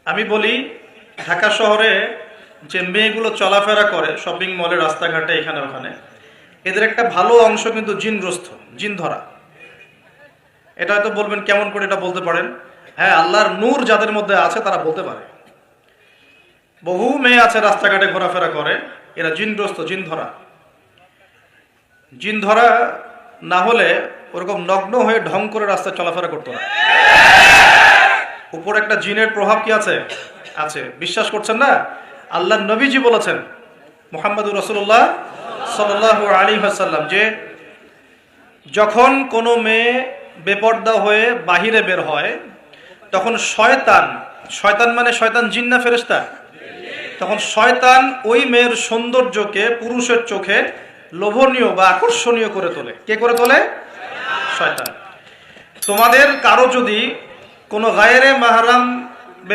আমি বলি ঢাকা শহরে যে মেয়েগুলো চলাফেরা করে শপিং মলে, রাস্তাঘাটে, এখানে ওখানে, এদের একটা ভালো অংশ কিন্তু জিনগ্রস্ত, জিন ধরা। এটা হয়তো বলবেন কেমন করে এটা বলতে পারেন? হ্যাঁ, আল্লাহর নূর যাদের মধ্যে আছে তারা বলতে পারে। বহু মেয়ে আছে রাস্তাঘাটে ঘোরাফেরা করে, এরা জিনগ্রস্ত, জিন ধরা। জিন ধরা না হলে ওরকম নগ্ন হয়ে ঢং করে রাস্তায় চলাফেরা করতো না। উপর একটা জিনের প্রভাব কি আছে? আছে। বিশ্বাস করছেন না? আল্লাহ নবীজি বলেছেন, মুহাম্মদুর রাসূলুল্লাহ সাল্লাল্লাহু আলাইহি ওয়াসাল্লাম, যে যখন কোনো মেয়ে বেপর্দা হয়ে বাহিরে বের হয় তখন শয়তান, শয়তান মানে শয়তান জিন না ফেরেশতা, তখন শয়তান ওই মেয়ের সৌন্দর্যকে পুরুষের চোখে লোভনীয় বা আকর্ষণীয় করে তোলে। কে করে তোলে? শয়তান। তোমাদের কারো যদি কোনো গায়রে মাহরাম